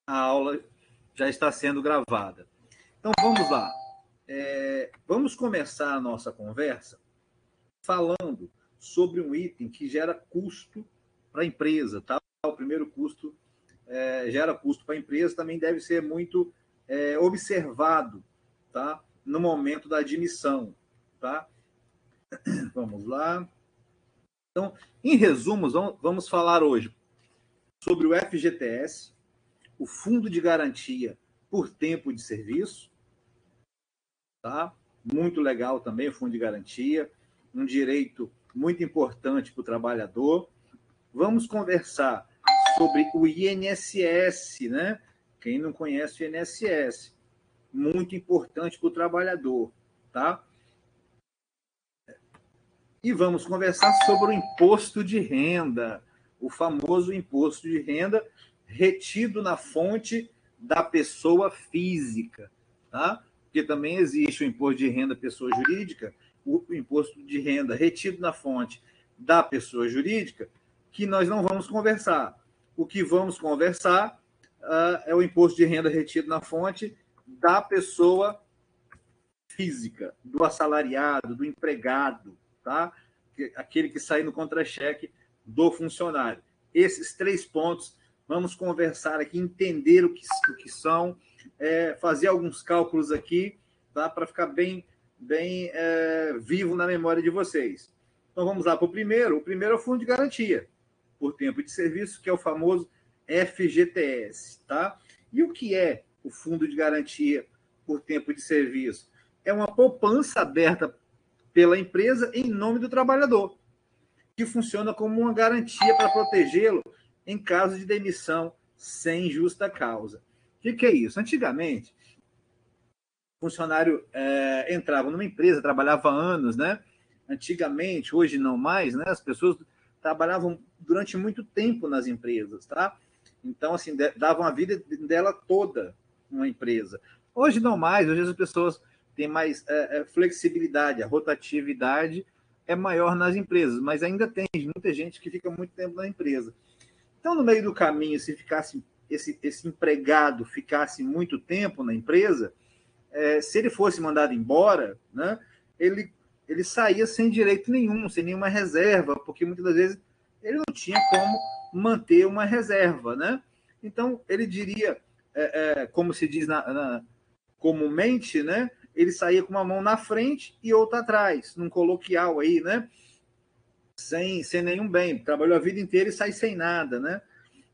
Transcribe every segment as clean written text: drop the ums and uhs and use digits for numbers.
A aula já está sendo gravada. Então, vamos lá. Vamos começar a nossa conversa falando sobre um item que gera custo para a empresa. Tá? O primeiro custo gera custo para a empresa, também deve ser muito observado, tá? No momento da admissão. Tá? Vamos lá. Então, em resumo, vamos falar hoje sobre o FGTS, o Fundo de Garantia por Tempo de Serviço, tá? Muito legal também o Fundo de Garantia, um direito muito importante para o trabalhador. Vamos conversar sobre o INSS, né? Quem não conhece o INSS, muito importante para o trabalhador, tá? E vamos conversar sobre o imposto de renda, o famoso imposto de renda retido na fonte da pessoa física, tá? Porque também existe o imposto de renda pessoa jurídica, o imposto de renda retido na fonte da pessoa jurídica, que nós não vamos conversar. O que vamos conversar é o imposto de renda retido na fonte da pessoa física, do assalariado, do empregado, tá? Aquele que sai no contra-cheque do funcionário. Esses 3 pontos, vamos conversar aqui, entender o que são, fazer alguns cálculos aqui, tá? Para ficar bem vivo na memória de vocês. Então, vamos lá para o primeiro. O primeiro é o Fundo de Garantia por Tempo de Serviço, que é o famoso FGTS, tá? E o que é o Fundo de Garantia por Tempo de Serviço? É uma poupança aberta pela empresa em nome do trabalhador, que funciona como uma garantia para protegê-lo em caso de demissão sem justa causa. O que é isso? Antigamente, o funcionário entrava numa empresa, trabalhava anos, né? Antigamente, hoje não mais, né? As pessoas trabalhavam durante muito tempo nas empresas, tá? Então, assim, davam a vida dela toda numa empresa. Hoje não mais, hoje as pessoas têm mais flexibilidade, a rotatividade é maior nas empresas, mas ainda tem muita gente que fica muito tempo na empresa. Então, no meio do caminho, se ficasse esse empregado ficasse muito tempo na empresa, se ele fosse mandado embora, né, ele saía sem direito nenhum, sem nenhuma reserva, porque muitas das vezes ele não tinha como manter uma reserva, né? Então, ele diria, como se diz comumente, né? Ele saía com uma mão na frente e outra atrás, num coloquial aí, né? Sem nenhum bem. Trabalhou a vida inteira e sai sem nada, né?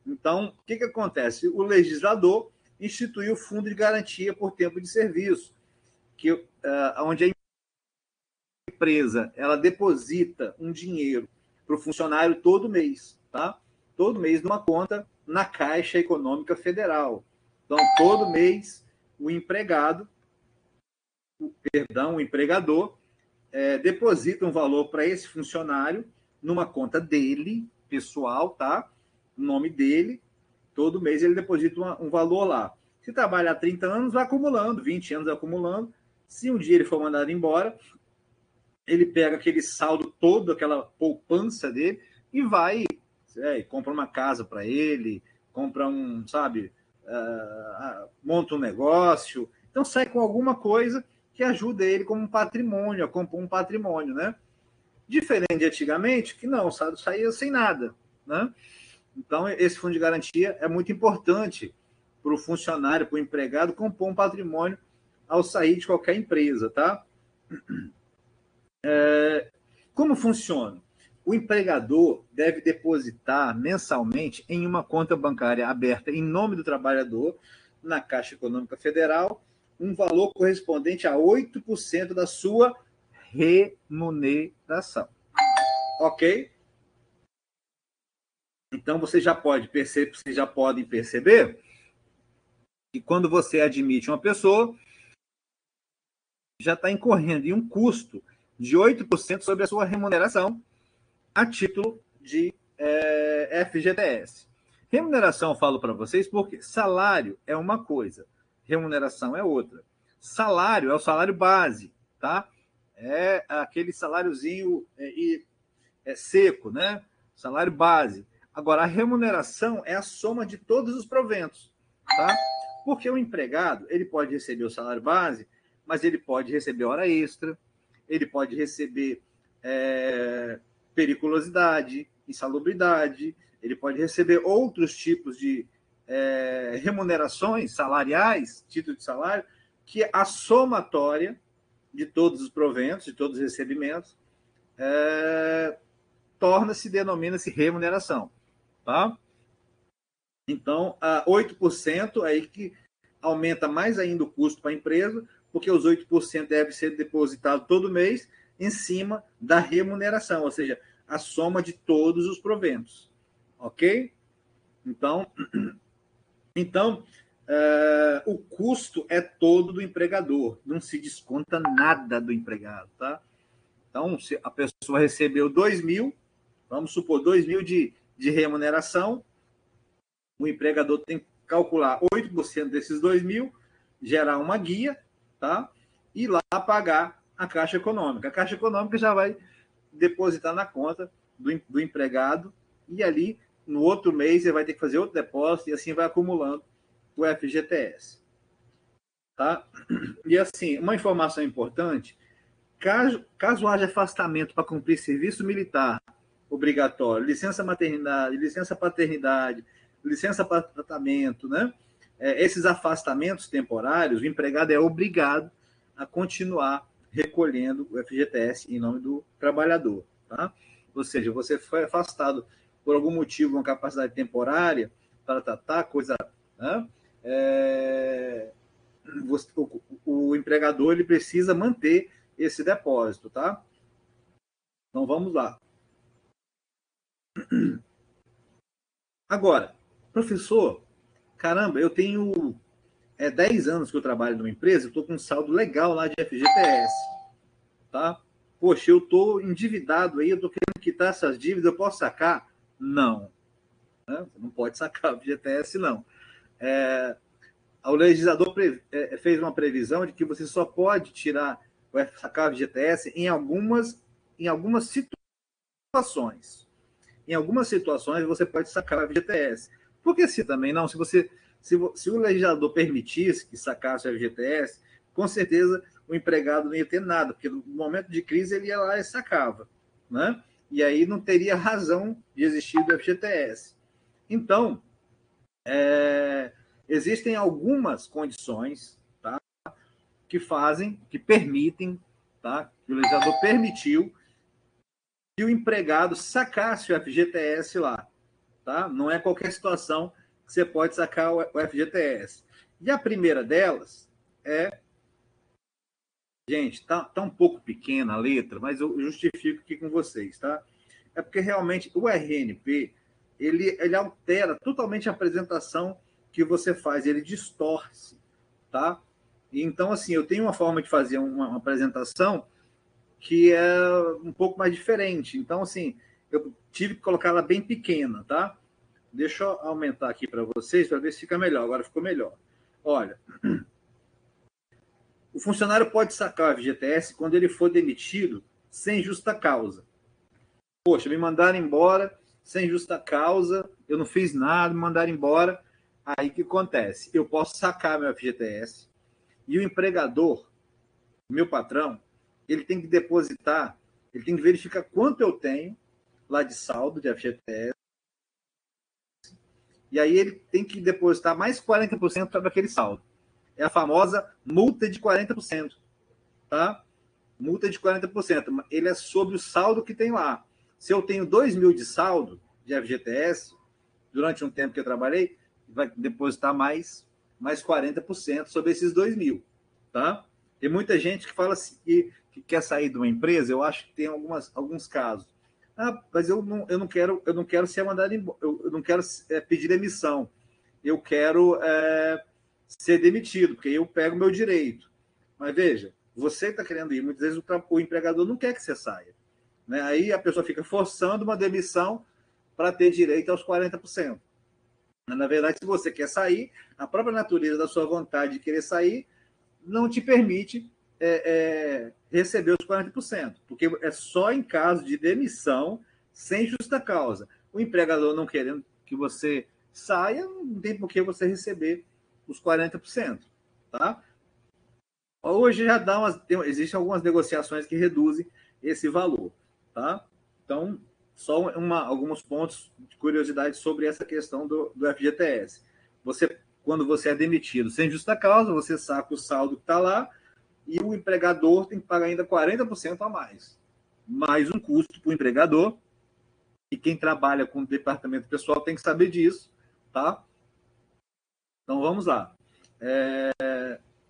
Então, o que acontece? O legislador instituiu o Fundo de Garantia por Tempo de Serviço, onde a empresa ela deposita um dinheiro para o funcionário todo mês, tá? Todo mês numa conta na Caixa Econômica Federal. Então, todo mês, o empregador, deposita um valor para esse funcionário numa conta dele, pessoal, tá? O nome dele. Todo mês ele deposita um valor lá. Se trabalhar 30 anos, vai acumulando, 20 anos acumulando. Se um dia ele for mandado embora, ele pega aquele saldo todo, aquela poupança dele, e vai, compra uma casa para ele, compra monta um negócio. Então sai com alguma coisa que ajuda ele como um patrimônio, a compor um patrimônio, né? Diferente de antigamente, que não, saía sem nada, né? Então, esse fundo de garantia é muito importante para o funcionário, para o empregado, compor um patrimônio ao sair de qualquer empresa, tá? Como funciona? O empregador deve depositar mensalmente em uma conta bancária aberta em nome do trabalhador, na Caixa Econômica Federal, um valor correspondente a 8% da sua remuneração. Ok? Então, vocês já podem perceber que quando você admite uma pessoa, já está incorrendo em um custo de 8% sobre a sua remuneração a título de FGTS. Remuneração eu falo para vocês porque salário é uma coisa, remuneração é outra. Salário é o salário base, tá? É aquele saláriozinho seco, né? Salário base. Agora, a remuneração é a soma de todos os proventos. tá? Porque o empregado, ele pode receber o salário base, mas ele pode receber hora extra, ele pode receber periculosidade, insalubridade, ele pode receber outros tipos de remunerações salariais, título de salário, que a somatória de todos os proventos, de todos os recebimentos, denomina-se remuneração, tá? Então, 8% aí que aumenta mais ainda o custo para a empresa, porque os 8% deve ser depositado todo mês em cima da remuneração, ou seja, a soma de todos os proventos, ok? Então o custo é todo do empregador, não se desconta nada do empregado, tá? Então, se a pessoa recebeu 2.000, vamos supor, 2.000 de remuneração, o empregador tem que calcular 8% desses 2.000, gerar uma guia, tá? E lá pagar a Caixa Econômica. A Caixa Econômica já vai depositar na conta do empregado e ali, no outro mês, ele vai ter que fazer outro depósito e assim vai acumulando o FGTS. Tá? E assim, uma informação importante, caso haja afastamento para cumprir serviço militar obrigatório, licença maternidade, licença paternidade, licença para tratamento, né? Esses afastamentos temporários, o empregado é obrigado a continuar recolhendo o FGTS em nome do trabalhador, tá? Ou seja, você foi afastado por algum motivo, uma capacidade temporária para tratar coisa, né? O empregador ele precisa manter esse depósito, tá? Então vamos lá. Agora, professor, caramba, eu tenho 10 anos que eu trabalho numa empresa, eu estou com um saldo legal lá de FGTS, tá? Poxa, eu estou endividado aí, eu estou querendo quitar essas dívidas, eu posso sacar? Não. Né? Você não pode sacar o FGTS, não. O legislador fez uma previsão de que você só pode sacar o FGTS em algumas situações. Em algumas situações você pode sacar o FGTS. Por que se também não? Se o legislador permitisse que sacasse o FGTS, com certeza o empregado não ia ter nada, porque no momento de crise ele ia lá e sacava, né? E aí não teria razão de existir do FGTS. Então, existem algumas condições, tá, que permitem, tá, que o legislador permitiu que o empregado sacasse o FGTS lá, tá? Não é qualquer situação que você pode sacar o FGTS. E a primeira delas gente, tá um pouco pequena a letra, mas eu justifico aqui com vocês, tá? É porque realmente o RNP, ele altera totalmente a apresentação que você faz, ele distorce, tá? Então, assim, eu tenho uma forma de fazer uma apresentação que é um pouco mais diferente. Então, assim, eu tive que colocá-la bem pequena, tá? Deixa eu aumentar aqui para vocês, para ver se fica melhor. Agora ficou melhor. Olha, o funcionário pode sacar o FGTS quando ele for demitido sem justa causa. Poxa, me mandaram embora sem justa causa, eu não fiz nada, me mandaram embora. Aí o que acontece? Eu posso sacar meu FGTS e o empregador, meu patrão, ele tem que depositar, ele tem que verificar quanto eu tenho lá de saldo de FGTS, e aí ele tem que depositar mais 40% sobre aquele saldo. É a famosa multa de 40%, tá? Multa de 40%. Ele é sobre o saldo que tem lá. Se eu tenho 2.000 de saldo de FGTS, durante um tempo que eu trabalhei, vai depositar mais 40% sobre esses 2.000, tá? Tem muita gente que fala assim, que quer sair de uma empresa, eu acho que tem alguns casos. Mas eu não quero ser mandado embora, eu não quero pedir demissão, eu quero ser demitido, porque eu pego o meu direito. Mas veja, você está querendo ir, muitas vezes o empregador não quer que você saia, né? Aí a pessoa fica forçando uma demissão para ter direito aos 40%. Na verdade, se você quer sair, a própria natureza da sua vontade de querer sair não te permite receber os 40%, porque é só em caso de demissão sem justa causa. O empregador não querendo que você saia, não tem por que você receber os 40%. Tá? Hoje já existem algumas negociações que reduzem esse valor. Tá? Então, só alguns pontos de curiosidade sobre essa questão do FGTS. Quando você é demitido sem justa causa, você saca o saldo que está lá e o empregador tem que pagar ainda 40% a mais um custo para o empregador, e quem trabalha com o departamento pessoal tem que saber disso, tá? Então, vamos lá.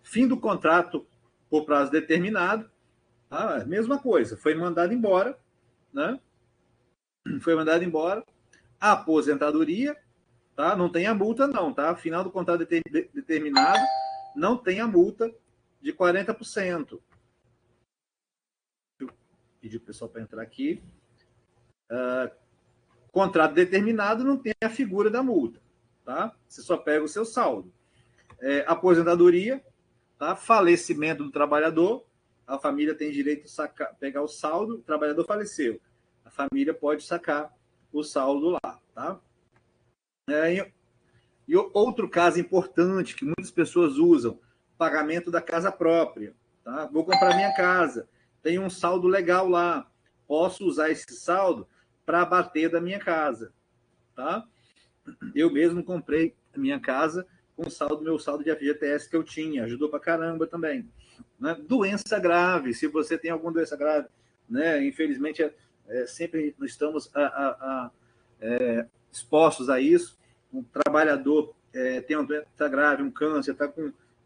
Fim do contrato por prazo determinado, tá? Mesma coisa, foi mandado embora, né? Foi mandado embora. A aposentadoria, tá? Não tem a multa, não, tá? Final do contrato determinado, não tem a multa de 40%. Deixa eu pedir o pessoal para entrar aqui. Contrato determinado não tem a figura da multa, tá? Você só pega o seu saldo. Aposentadoria, tá? Falecimento do trabalhador, a família tem direito de pegar o saldo, o trabalhador faleceu. A família pode sacar o saldo lá, tá? E outro caso importante que muitas pessoas usam, pagamento da casa própria, tá? Vou comprar minha casa, tem um saldo legal lá, posso usar esse saldo para abater da minha casa, tá? Eu mesmo comprei a minha casa com meu saldo de FGTS que eu tinha, ajudou para caramba também. Né? Doença grave, se você tem alguma doença grave, né? Infelizmente, sempre estamos expostos a isso. Um trabalhador tem uma doença grave, um câncer,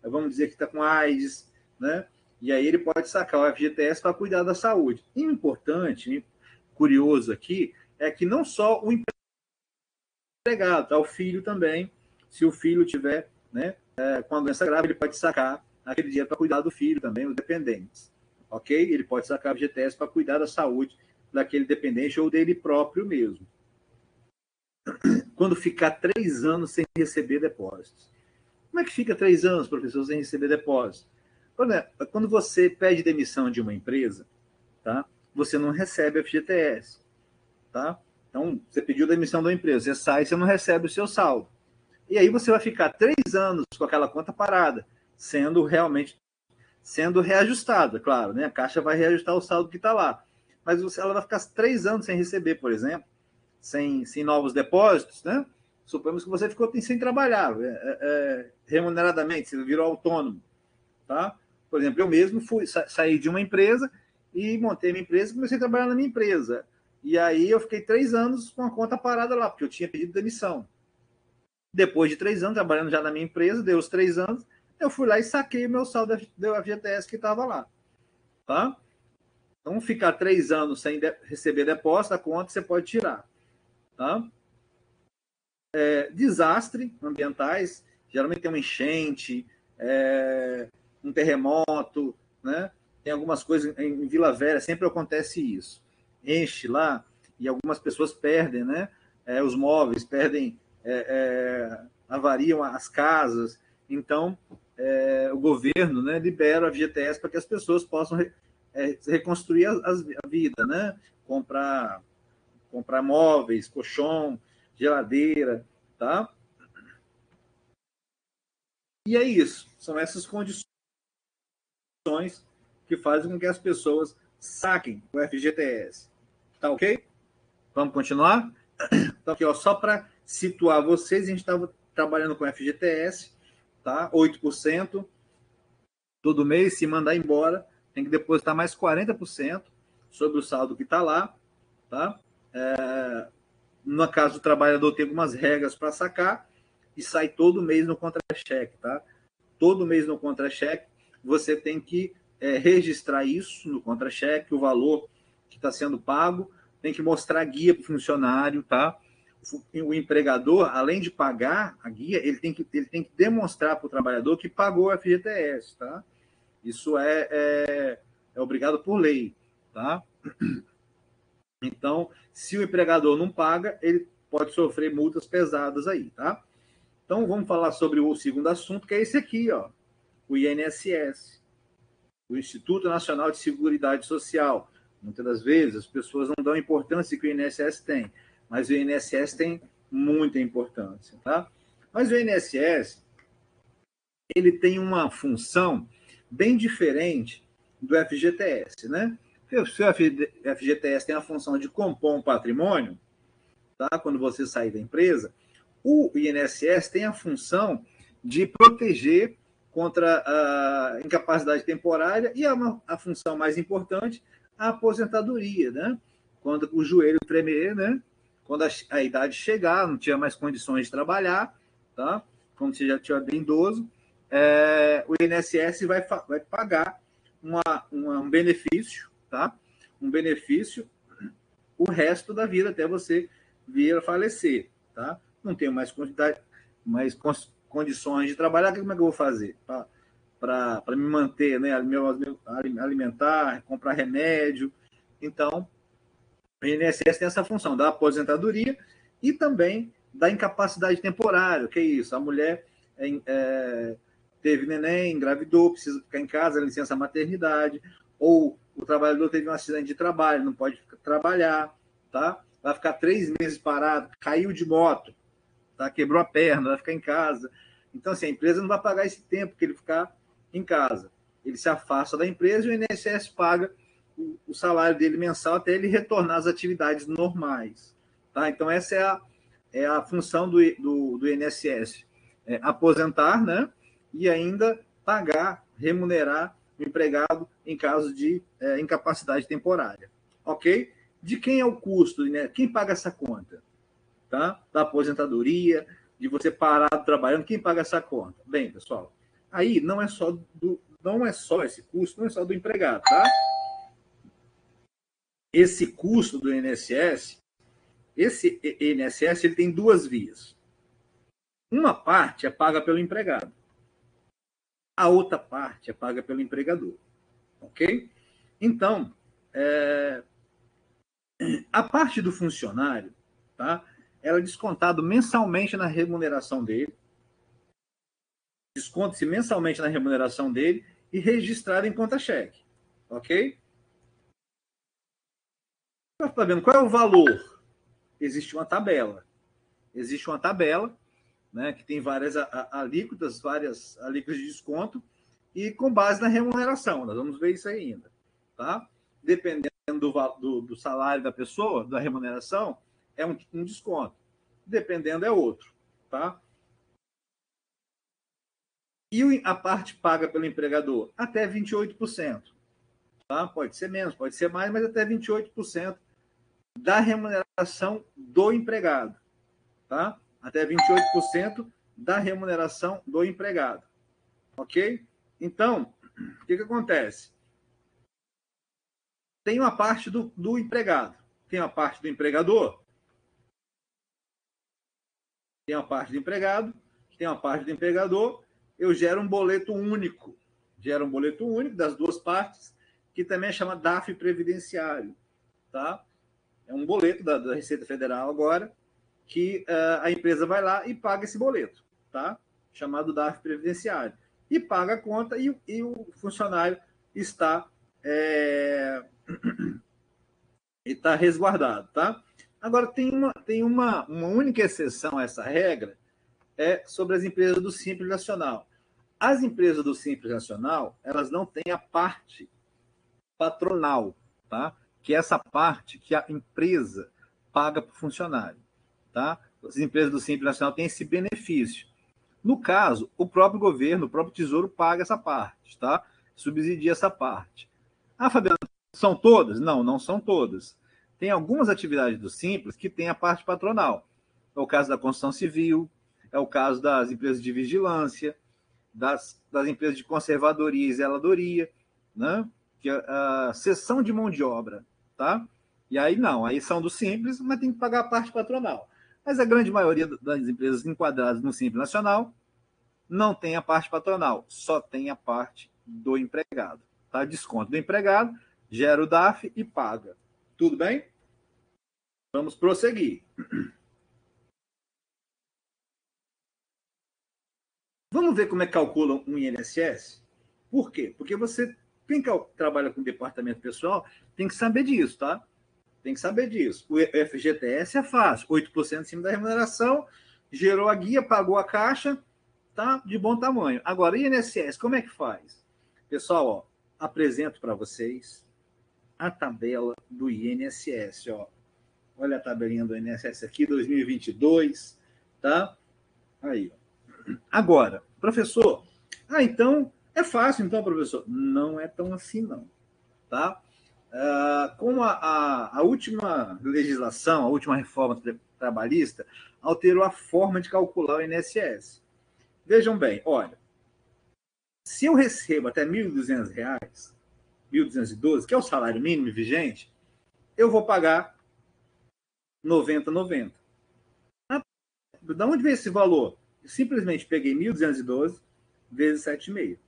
vamos dizer que está com AIDS, né? E aí ele pode sacar o FGTS para cuidar da saúde. E o importante, curioso aqui, é que não só o empregado, tá? O filho também, se o filho tiver, né, com a doença grave, ele pode sacar aquele dinheiro para cuidar do filho também, os dependentes, ok? Ele pode sacar o FGTS para cuidar da saúde daquele dependente ou dele próprio mesmo. Quando ficar 3 anos sem receber depósitos. Como é que fica 3 anos, professor, sem receber depósitos? Quando você pede demissão de uma empresa, tá? Você não recebe FGTS, tá? Então, você pediu demissão da empresa, você sai, você não recebe o seu saldo. E aí você vai ficar 3 anos com aquela conta parada, sendo reajustada, claro, né? A Caixa vai reajustar o saldo que está lá. Mas ela vai ficar 3 anos sem receber, por exemplo, sem novos depósitos, né? Suponhamos que você ficou sem trabalhar, remuneradamente, você virou autônomo, tá? Por exemplo, eu mesmo saí de uma empresa e montei minha empresa e comecei a trabalhar na minha empresa. E aí eu fiquei 3 anos com a conta parada lá, porque eu tinha pedido demissão. Depois de 3 anos, trabalhando já na minha empresa, deu os 3 anos, eu fui lá e saquei o meu saldo do FGTS que estava lá. Tá? Então, ficar 3 anos sem receber depósito, a conta você pode tirar. Tá? Desastre ambientais, geralmente tem uma enchente, um terremoto, né? Tem algumas coisas, em Vila Velha sempre acontece isso. Enche lá e algumas pessoas perdem, né? Os móveis, avariam as casas. Então, o governo, né, libera a FGTS para que as pessoas possam reconstruir a vida, né? Comprar móveis, colchão, geladeira, tá? E é isso. São essas condições que fazem com que as pessoas saquem o FGTS. Tá ok? Vamos continuar? Então, aqui, ó, só para situar vocês, a gente estava trabalhando com FGTS, tá? 8%. Todo mês, se mandar embora, tem que depositar mais 40% sobre o saldo que está lá, tá? No caso do trabalhador, tem algumas regras para sacar e sai todo mês no contra-cheque, tá? Todo mês no contra-cheque, você tem que registrar isso no contra-cheque, o valor que está sendo pago, tem que mostrar a guia para o funcionário, tá? O empregador, além de pagar a guia, ele tem que demonstrar para o trabalhador que pagou o FGTS, tá? Isso é obrigado por lei, tá? Então, se o empregador não paga, ele pode sofrer multas pesadas aí, tá? Então, vamos falar sobre o segundo assunto, que é esse aqui, ó, o INSS, o Instituto Nacional de Seguridade Social. Muitas das vezes as pessoas não dão a importância que o INSS tem, mas o INSS tem muita importância, tá? Mas o INSS, ele tem uma função bem diferente do FGTS, né? O FGTS tem a função de compor um patrimônio, tá? Quando você sair da empresa, o INSS tem a função de proteger contra a incapacidade temporária e a função mais importante, a aposentadoria, né? Quando o joelho tremer, né? Quando a idade chegar, não tinha mais condições de trabalhar, tá? Quando você já estiver bem idoso, o INSS vai pagar um benefício, tá? Um benefício o resto da vida até você vir a falecer, tá? Não tenho mais condições de trabalhar, como é que eu vou fazer? Para me manter, né? Alimentar, comprar remédio. Então, o INSS tem essa função da aposentadoria e também da incapacidade temporária, que é isso, a mulher teve neném, engravidou, precisa ficar em casa, licença maternidade, ou o trabalhador teve um acidente de trabalho, não pode trabalhar, tá? Vai ficar 3 meses parado, caiu de moto, tá? Quebrou a perna, vai ficar em casa. Então, assim, a empresa não vai pagar esse tempo que ele ficar em casa. Ele se afasta da empresa e o INSS paga o salário dele mensal até ele retornar às atividades normais. Tá? Então, essa é a função do INSS. Aposentar, né? E ainda pagar, remunerar o empregado em caso de incapacidade temporária. Ok? De quem é o custo? Né? Quem paga essa conta? Tá? Da aposentadoria, de você parar trabalhando, quem paga essa conta? Bem, pessoal, aí não é só esse custo, não é só do empregado, tá? Esse custo do INSS, esse INSS ele tem 2 vias. Uma parte é paga pelo empregado. A outra parte é paga pelo empregador. Ok? Então, a parte do funcionário, tá? Ela é descontado mensalmente na remuneração dele, desconta-se mensalmente na remuneração dele e registrado em conta-cheque. Ok? Está vendo qual é o valor? Existe uma tabela. Existe uma tabela, né, que tem várias alíquotas, de desconto, e com base na remuneração. Nós vamos ver isso aí ainda. Tá? Dependendo do salário da pessoa, da remuneração, é um desconto. Dependendo, é outro. Tá? E a parte paga pelo empregador? Até 28%. Tá? Pode ser menos, pode ser mais, mas até 28% da remuneração do empregado. Tá? Até 28% da remuneração do empregado. Ok? Então, o que acontece? Tem uma parte do empregado, tem uma parte do empregador, tem uma parte do empregado, tem uma parte do empregador, eu gero um boleto único. Gero um boleto único das 2 partes, que também é chamado DARF previdenciário. Tá? É um boleto da Receita Federal agora, que a empresa vai lá e paga esse boleto, tá? Chamado DARF previdenciário. E paga a conta e o funcionário está resguardado, tá? Agora, tem uma única exceção a essa regra, sobre as empresas do Simples Nacional. As empresas do Simples Nacional, elas não têm a parte patronal, tá? Que é essa parte que a empresa paga para o funcionário. Tá? As empresas do Simples Nacional têm esse benefício. No caso, o próprio governo, o próprio Tesouro paga essa parte, tá? Subsidia essa parte. Ah, Fabiano, são todas? Não, não são todas. Tem algumas atividades do Simples que tem a parte patronal. É o caso da construção civil, é o caso das empresas de vigilância, das empresas de conservadoria e zeladoria, né? Que é a cessão de mão de obra, tá? E aí não, aí são do Simples, mas tem que pagar a parte patronal. Mas a grande maioria das empresas enquadradas no Simples Nacional não tem a parte patronal, só tem a parte do empregado. Tá? Desconto do empregado, gera o DARF e paga. Tudo bem? Vamos prosseguir. Vamos ver como é que calcula um INSS? Por quê? Porque quem trabalha com departamento pessoal tem que saber disso, tá? Tem que saber disso. O FGTS é fácil, 8% em cima da remuneração, gerou a guia, pagou a caixa, tá de bom tamanho. Agora, INSS, como é que faz? Pessoal, ó, apresento para vocês a tabela do INSS, ó. Olha a tabelinha do INSS aqui, 2022, tá? Aí, ó. Agora, professor, então, é fácil então, professor? Não é tão assim, não, tá? Com a última legislação, a última reforma trabalhista, alterou a forma de calcular o INSS. Vejam bem, olha, se eu recebo até R$ 1.200, 1.212, que é o salário mínimo vigente, eu vou pagar 90,90. Da onde veio esse valor? Eu simplesmente peguei 1.212 vezes 7,5.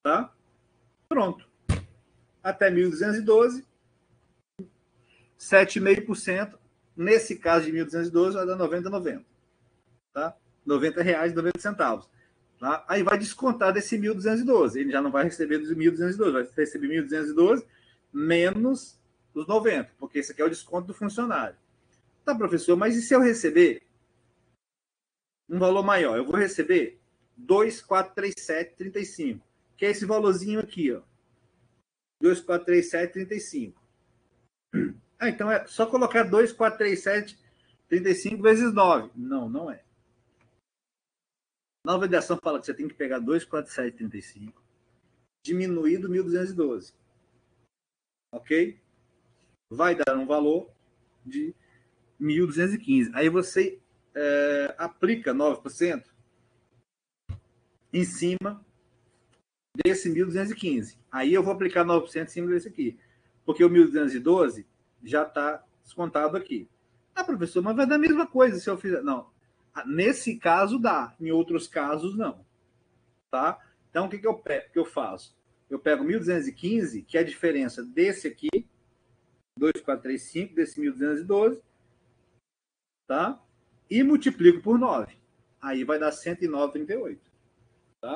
Tá? Pronto. Até 1.212, 7,5%. Nesse caso de 1.212, vai dar 90,90. Tá? R$ 90,90. Tá? Aí vai descontar desse 1.212. Ele já não vai receber dos 1.212, vai receber 1.212 menos os 90, porque esse aqui é o desconto do funcionário. Tá, professor, mas e se eu receber um valor maior? Eu vou receber 2.437,35, que é esse valorzinho aqui, ó. 2.437,35. Então é só colocar 2.437,35 vezes 9. Não, não é. Nova vedação fala que você tem que pegar 2.437,35, diminuído 1.212. Ok? Vai dar um valor de 1.215. Aí você aplica 9% em cima desse 1.215. Aí eu vou aplicar 9% em cima desse aqui. Porque o 1.212 já está descontado aqui. Ah, professor, mas vai dar a mesma coisa se eu fizer. Não. Nesse caso dá. Em outros casos, não. Tá? Então, o que eu faço? Eu pego 1.215, que é a diferença desse aqui, 2.435, desse 1.212, tá? E multiplico por 9. Aí vai dar 109,38. Tá?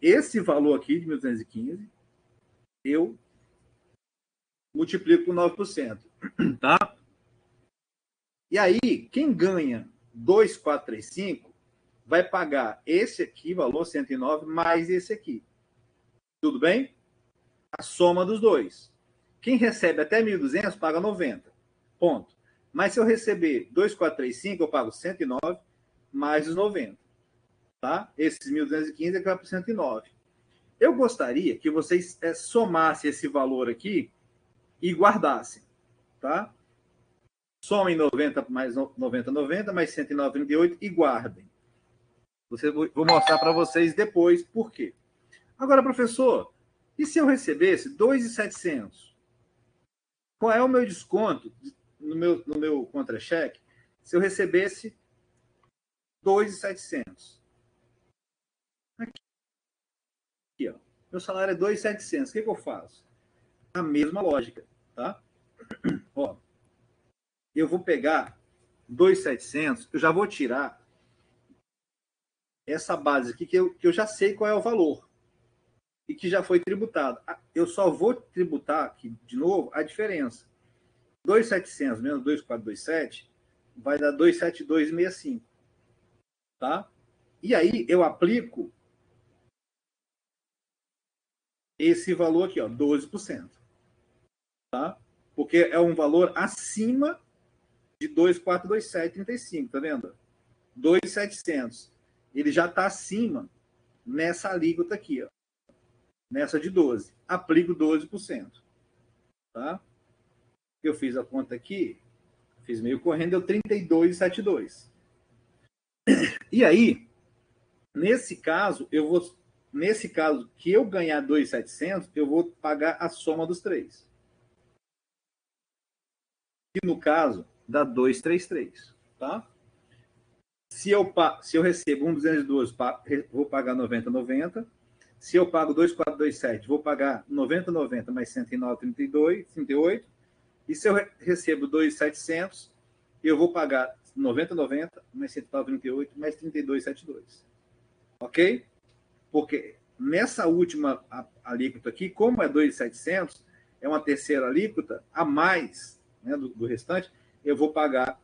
Esse valor aqui de 1.215, eu multiplico por 9%. Tá? E aí, quem ganha 2.435 vai pagar esse aqui, valor 109, mais esse aqui. Tudo bem? A soma dos dois. Quem recebe até 1.200 paga 90. Ponto. Mas se eu receber 2.435, eu pago 109 mais os 90. Tá? Esses 1.215 é que vai para 109. Eu gostaria que vocês somassem esse valor aqui e guardassem. Tá? Somem 90 mais 90, 90, mais 109,38 e guardem. Vou mostrar para vocês depois por quê. Agora, professor, e se eu recebesse 2.700? Qual é o meu desconto no meu contra-cheque se eu recebesse 2.700? Aqui, ó. Meu salário é 2.700. O que eu faço? A mesma lógica, tá? Ó, eu vou pegar 2.700, eu já vou tirar essa base aqui que eu já sei qual é o valor e que já foi tributado. Eu só vou tributar aqui de novo a diferença. 2.700 menos 2.427 vai dar 2.7265. Tá? E aí eu aplico esse valor aqui, ó, 12%. Tá? Porque é um valor acima de 2.427,35, tá vendo? 2.700. Ele já está acima nessa alíquota aqui, ó. Nessa de 12. Aplico 12%. Tá? Eu fiz a conta aqui, fiz meio correndo, deu 32,72. E aí, nesse caso que eu ganhar 2.700, eu vou pagar a soma dos três. Que no caso dá 233, tá? Se eu recebo 1.212, vou pagar 90,90. Se eu pago 2.427, vou pagar 90,90 mais 109,38. E se eu recebo 2.700, eu vou pagar 90,90 mais 109,38 mais 32,72. Ok? Porque nessa última alíquota aqui, como é 2.700, é uma terceira alíquota a mais, né, do restante, eu vou pagar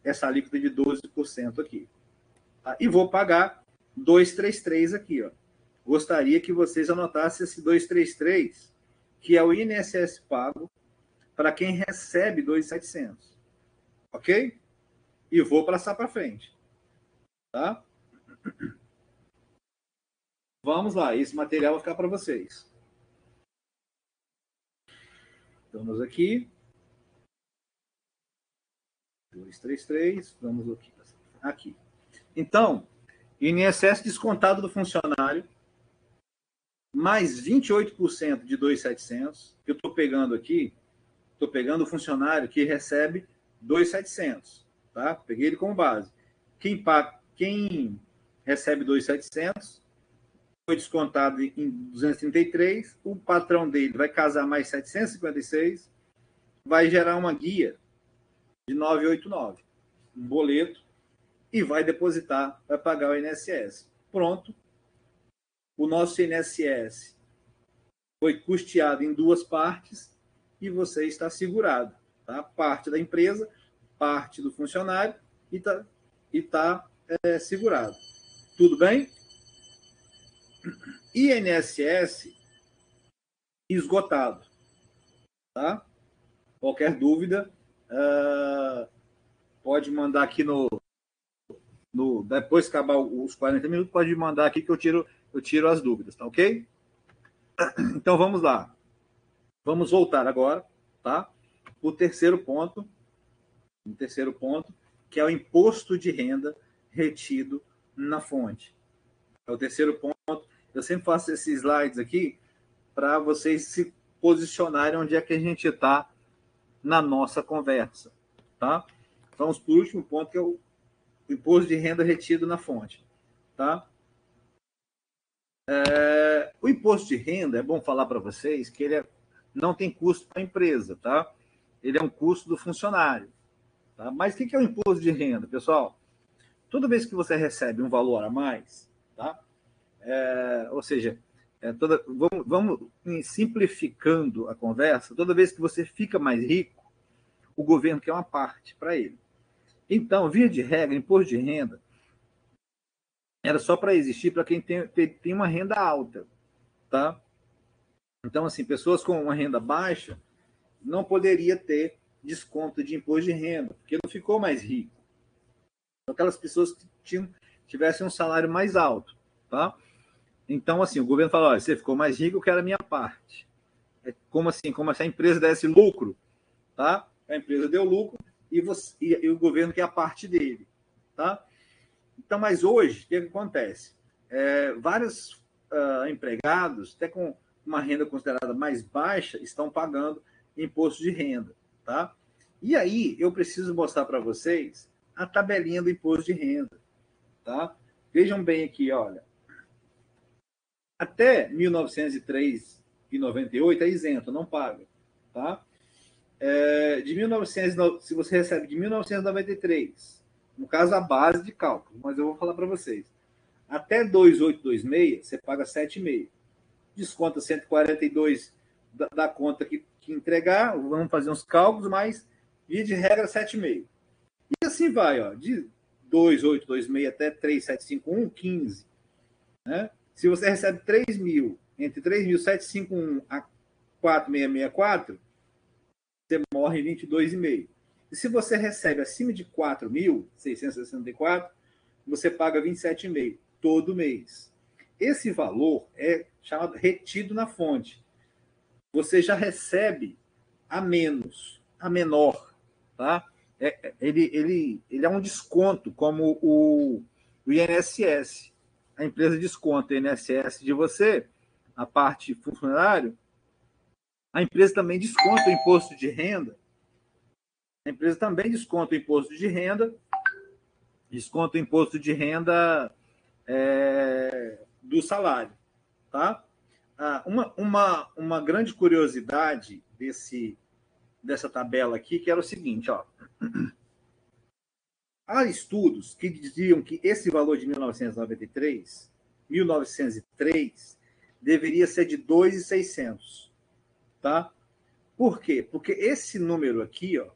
essa alíquota de 12% aqui. Tá? E vou pagar 233 aqui, ó. Gostaria que vocês anotassem esse 233, que é o INSS pago para quem recebe 2.700. Ok? E vou passar para frente. Tá? Vamos lá, esse material vai ficar para vocês. Vamos aqui. 233, vamos aqui. Aqui. Então, INSS descontado do funcionário, mais 28% de 2.700, que eu estou pegando aqui, estou pegando o funcionário que recebe 2.700, tá? Peguei ele como base. Quem recebe 2.700 foi descontado em 233, o patrão dele vai casar mais 756, vai gerar uma guia de 989, um boleto, e vai depositar, vai pagar o INSS. Pronto. O nosso INSS foi custeado em duas partes e você está segurado. Tá? Parte da empresa, parte do funcionário e tá segurado. Tudo bem? INSS esgotado. Tá? Qualquer dúvida, pode mandar aqui depois que acabar os 40 minutos, pode mandar aqui que eu tiro as dúvidas, tá ok? Então vamos lá. Vamos voltar agora, tá? O terceiro ponto, que é o imposto de renda retido na fonte. É o terceiro ponto. Eu sempre faço esses slides aqui para vocês se posicionarem onde é que a gente está na nossa conversa, tá? Vamos para o último ponto, que é o imposto de renda retido na fonte, tá? O imposto de renda, é bom falar para vocês que ele não tem custo para a empresa, tá? Ele é um custo do funcionário. Tá? Mas o que é o imposto de renda, pessoal? Toda vez que você recebe um valor a mais, tá? Ou seja, vamos simplificando a conversa, toda vez que você fica mais rico, o governo quer uma parte para ele. Então, via de regra, imposto de renda era só para existir para quem tem uma renda alta. Tá? Então, assim, pessoas com uma renda baixa não poderia ter desconto de imposto de renda, porque não ficou mais rico. Aquelas pessoas que tivessem um salário mais alto, tá? Então, assim, o governo fala, olha, você ficou mais rico, eu quero a minha parte. É como assim, como se a empresa desse lucro, tá? A empresa deu lucro e o governo quer a parte dele, tá? Então, mas hoje, o que acontece? Vários empregados, até com uma renda considerada mais baixa, estão pagando imposto de renda, tá? E aí, eu preciso mostrar para vocês a tabelinha do imposto de renda, tá? Vejam bem aqui, olha. Até 1903,98 é isento, não paga, tá? Se você recebe de 1993, no caso a base de cálculo, mas eu vou falar para vocês. Até 2.826, você paga 7,5. Desconta 142 da conta que entregar, vamos fazer uns cálculos, mas via de regra 7,5. E assim vai, ó, de 2.826 até 3.751, 15. Né? Se você recebe 3 mil, entre 3.751 a 4.664, você morre em 22,5. E se você recebe acima de 4.664, você paga 27,5 todo mês. Esse valor é chamado retido na fonte. Você já recebe a menos, a menor, tá? Ele é um desconto, como o INSS. A empresa desconta o INSS de você, a parte funcionário, a empresa também desconta o imposto de renda. A empresa também desconta o imposto de renda, do salário, tá? Uma grande curiosidade dessa tabela aqui, que era o seguinte, ó. Há estudos que diziam que esse valor de 1903 deveria ser de 2.600, tá? Por quê? Porque esse número aqui, ó,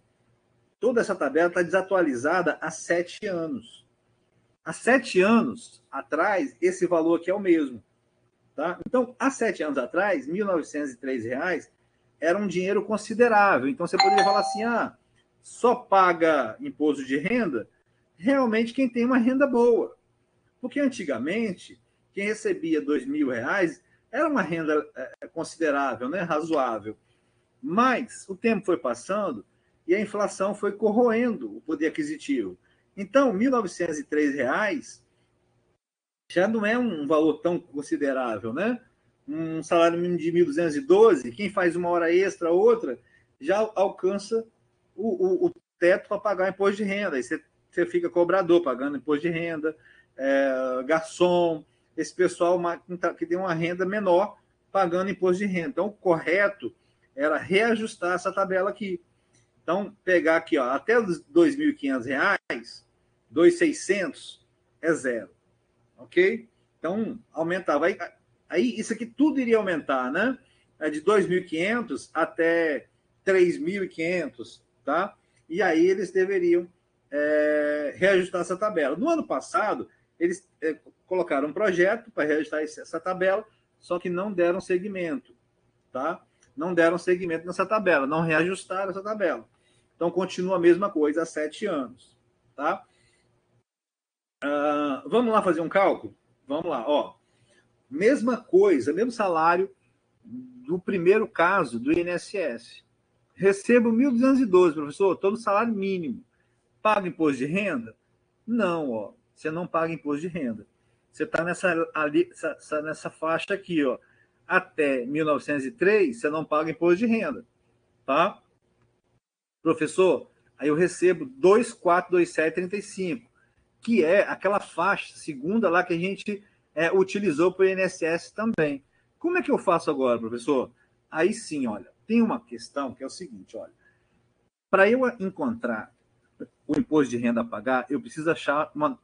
toda essa tabela está desatualizada há 7 anos. Há 7 anos atrás, esse valor aqui é o mesmo. Tá? Então, há 7 anos atrás, R$ 1.903 era um dinheiro considerável. Então, você poderia falar assim, só paga imposto de renda realmente quem tem uma renda boa. Porque antigamente, quem recebia R$ 2.000 era uma renda considerável, né? Razoável. Mas o tempo foi passando e a inflação foi corroendo o poder aquisitivo. Então, R$ 1.903 já não é um valor tão considerável, né? Um salário mínimo de 1.212, quem faz uma hora extra, outra, já alcança o teto para pagar imposto de renda. Aí você fica cobrador pagando imposto de renda, garçom, esse pessoal que tem uma renda menor pagando imposto de renda. Então, o correto era reajustar essa tabela aqui. Então, pegar aqui, até os R$ 2.500, R$ 2.600 é zero. Ok? Então, aumentava. Aí, isso aqui tudo iria aumentar, né? De 2.500 até 3.500, tá? E aí eles deveriam reajustar essa tabela. No ano passado, eles colocaram um projeto para reajustar essa tabela, só que não deram seguimento, tá? Não deram seguimento nessa tabela, não reajustaram essa tabela. Então, continua a mesma coisa há 7 anos, tá? Vamos lá fazer um cálculo? Vamos lá, mesma coisa, mesmo salário do primeiro caso do INSS. Recebo 1.212, professor, estou no salário mínimo. Paga imposto de renda? Não, você não paga imposto de renda. Você está nessa faixa aqui, até 1.903, você não paga imposto de renda, tá? Professor, aí eu recebo 2.427,35, que é aquela faixa segunda lá que a gente utilizou para o INSS também. Como é que eu faço agora, professor? Aí sim, olha, tem uma questão que é o seguinte, olha, para eu encontrar o imposto de renda a pagar, eu preciso achar uma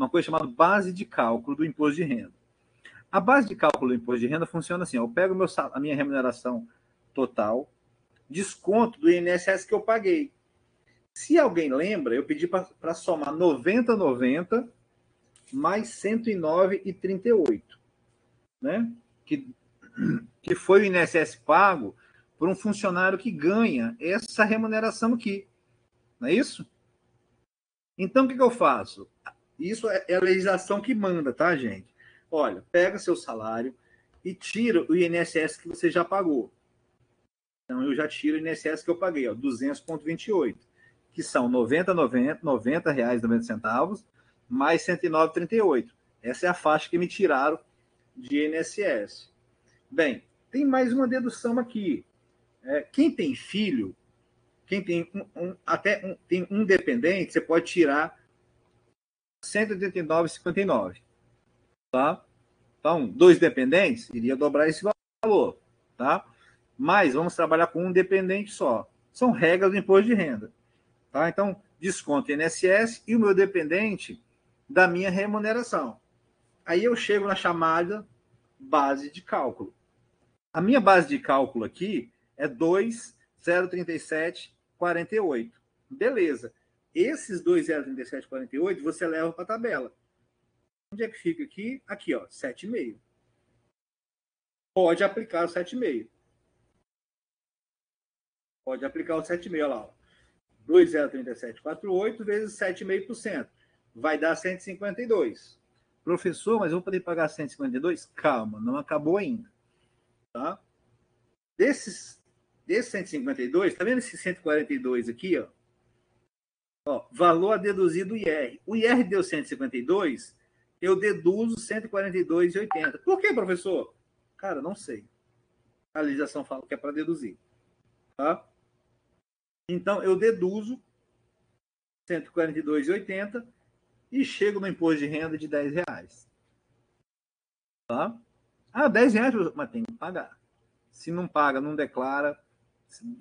coisa chamada base de cálculo do imposto de renda. A base de cálculo do imposto de renda funciona assim, eu pego a minha remuneração total, desconto do INSS que eu paguei. Se alguém lembra, eu pedi para somar 90,90 mais 109,38, né? Que foi o INSS pago por um funcionário que ganha essa remuneração aqui. Não é isso? Então, o que eu faço? Isso é a legislação que manda, tá, gente? Olha, pega seu salário e tira o INSS que você já pagou. Então, eu já tiro o INSS que eu paguei, 200,28, que são R$ 90,90 mais 109,38. Essa é a faixa que me tiraram de INSS. Bem, tem mais uma dedução aqui. Quem tem filho, quem tem tem um dependente, você pode tirar 189,59. Tá? Então, 2 dependentes, iria dobrar esse valor. Tá? Mas vamos trabalhar com um dependente só. São regras do imposto de renda. Tá? Então, desconto INSS e o meu dependente da minha remuneração. Aí eu chego na chamada base de cálculo. A minha base de cálculo aqui é 2,037,48. Beleza. Esses 2,037,48 você leva para a tabela. Onde é que fica aqui? Aqui, 7,5. Pode aplicar o 7,5. Pode aplicar o 7,5, olha lá. 2,037,48 vezes 7,5%. Vai dar 152. Professor, mas eu vou poder pagar 152? Calma, não acabou ainda. Tá? Desses 152, tá vendo esse 142 aqui, valor a deduzir do IR. O IR deu 152, eu deduzo 142,80. Por que, professor? Cara, não sei. A legislação fala que é para deduzir. Tá? Então, eu deduzo 142,80 e chego no imposto de renda de R$10. Tá? R$10, mas tem que pagar. Se não paga, não declara,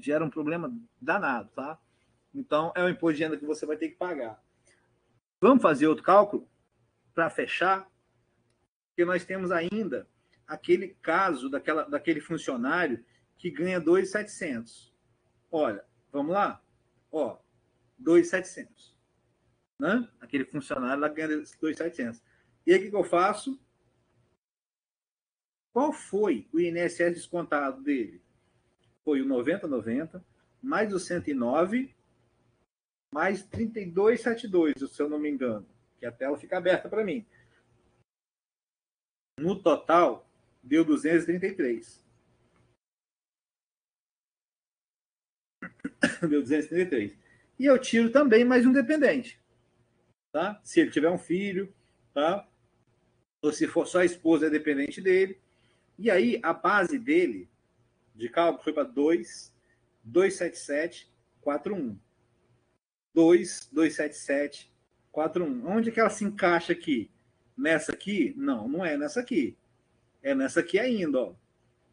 gera um problema danado, tá? Então, é o imposto de renda que você vai ter que pagar. Vamos fazer outro cálculo para fechar? Porque nós temos ainda aquele caso daquele funcionário que ganha 2.700. Olha, vamos lá? 2.700 né? Aquele funcionário lá ganha 2.700. E aí, o que eu faço? Qual foi o INSS descontado dele? Foi o 90,90, mais o 109, mais 32,72, se eu não me engano, que a tela fica aberta para mim. No total, deu 233. Deu 233. E eu tiro também mais um dependente. Tá? Se ele tiver um filho, tá? Ou se for só a esposa, é dependente dele. E aí, a base dele, de cálculo, foi para 27741. 27741. Onde que ela se encaixa aqui? Nessa aqui? Não, não é nessa aqui. É nessa aqui ainda, ó.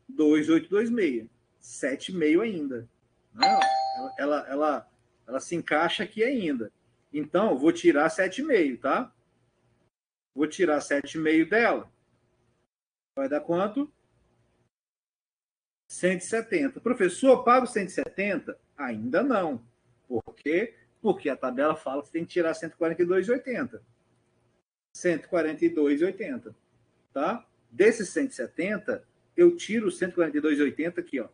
2826. 7,5 ainda. Não, ela se encaixa aqui ainda. Então, vou tirar 7,5, tá? Vou tirar 7,5 dela. Vai dar quanto? 170. Professor, pago 170? Ainda não. Por quê? Porque a tabela fala que você tem que tirar 142,80. 142,80. Tá? Desses 170, eu tiro 142,80 aqui, ó,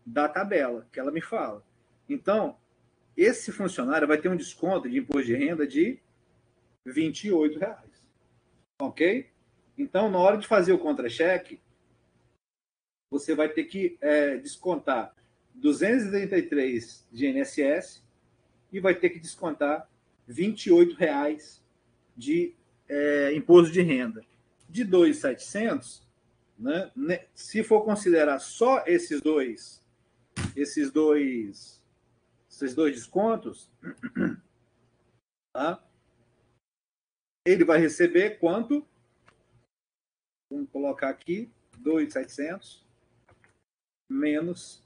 da tabela, que ela me fala. Então, esse funcionário vai ter um desconto de imposto de renda de R$ 28. Ok? Então, na hora de fazer o contra-cheque, você vai ter que descontar 233 de INSS e vai ter que descontar R$ 28 de imposto de renda. De 2.700, né, se for considerar só esses dois descontos, tá? Ele vai receber quanto? Vamos colocar aqui, 2.700 menos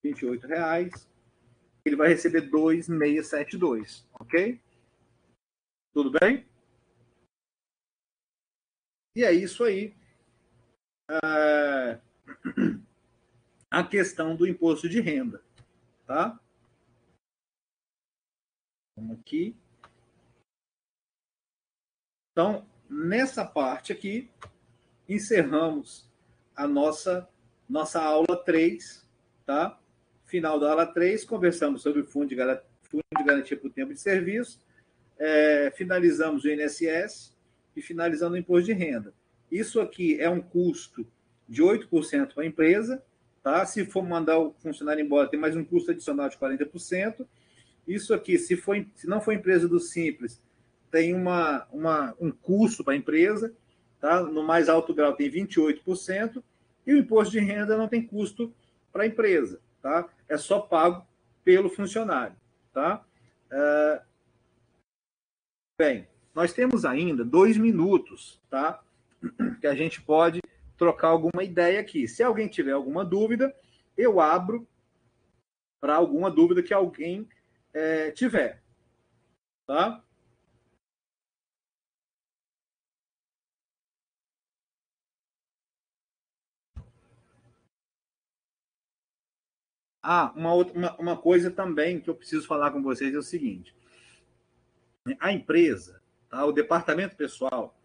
R$ 28. Ele vai receber 2.672, ok? Tudo bem? E é isso aí. A questão do imposto de renda, tá? Vamos aqui. Então, nessa parte aqui, encerramos a nossa aula 3, tá? Final da aula 3, conversamos sobre o Fundo de Garantia por Tempo de Serviço, finalizamos o INSS e finalizando o imposto de renda. Isso aqui é um custo de 8% para a empresa, tá? Se for mandar o funcionário embora, tem mais um custo adicional de 40%. Isso aqui, se não for empresa do Simples, tem um custo para a empresa, tá? No mais alto grau tem 28%, e o imposto de renda não tem custo para a empresa, tá? É só pago pelo funcionário, tá? Bem, nós temos ainda 2 minutos, tá? Que a gente pode trocar alguma ideia aqui. Se alguém tiver alguma dúvida, eu abro para alguma dúvida que alguém tiver, tá? Uma coisa também que eu preciso falar com vocês é o seguinte: a empresa, tá, o departamento pessoal,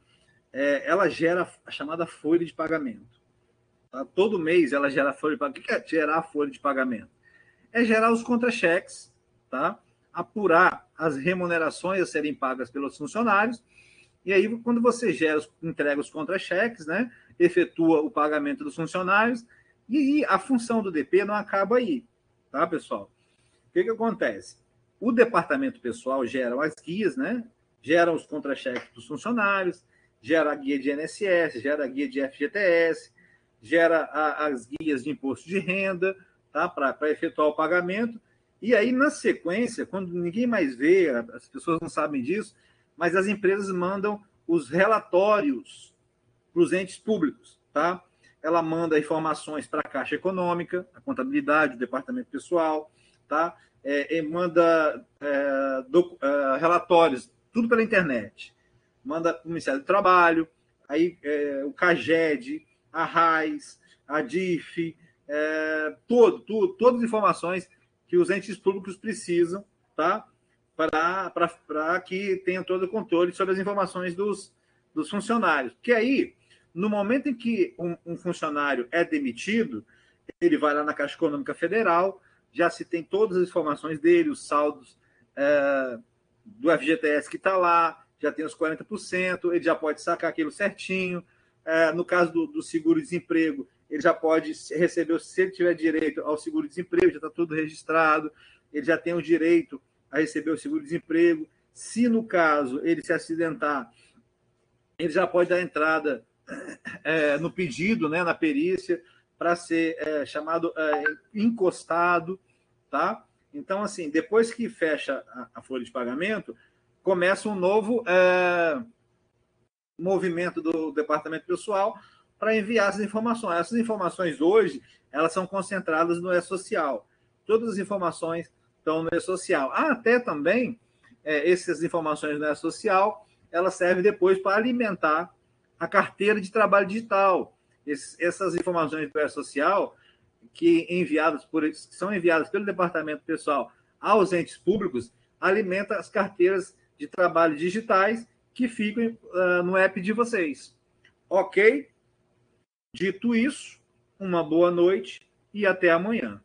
ela gera a chamada folha de pagamento. Tá? Todo mês ela gera a folha de pagamento. O que é gerar a folha de pagamento? É gerar os contra-cheques, tá? Apurar as remunerações a serem pagas pelos funcionários. E aí, quando você entrega os contra-cheques, né, efetua o pagamento dos funcionários, e a função do DP não acaba aí, tá, pessoal? O que acontece? O departamento pessoal gera as guias, né? Gera os contra-cheques dos funcionários, gera a guia de INSS, gera a guia de FGTS, gera as guias de imposto de renda, tá? Para efetuar o pagamento. E aí, na sequência, quando ninguém mais vê, as pessoas não sabem disso, mas as empresas mandam os relatórios para os entes públicos, tá? Ela manda informações para a Caixa Econômica, a contabilidade, o departamento pessoal, tá? Manda relatórios, tudo pela internet. Manda para o Ministério do Trabalho, aí o CAGED, a RAIS, a DIF, todas as informações que os entes públicos precisam, tá? para que tenha todo o controle sobre as informações dos funcionários. Porque aí, no momento em que um funcionário é demitido, ele vai lá na Caixa Econômica Federal, já se tem todas as informações dele, os saldos do FGTS que está lá, já tem os 40%, ele já pode sacar aquilo certinho. No caso do seguro-desemprego, ele já pode receber, se ele tiver direito ao seguro-desemprego, já está tudo registrado, ele já tem o direito a receber o seguro-desemprego. Se, no caso, ele se acidentar, ele já pode dar entrada no pedido, né, na perícia, para ser chamado encostado, tá? Então, assim, depois que fecha a folha de pagamento, começa um novo movimento do departamento pessoal para enviar essas informações. Essas informações hoje, elas são concentradas no E-Social. Todas as informações estão no E-Social. Até também, essas informações no E-Social, elas servem depois para alimentar a carteira de trabalho digital. Essas informações do E-Social, que são enviadas pelo departamento pessoal aos entes públicos, alimentam as carteiras de trabalho digitais que ficam no app de vocês. Ok? Dito isso, uma boa noite e até amanhã.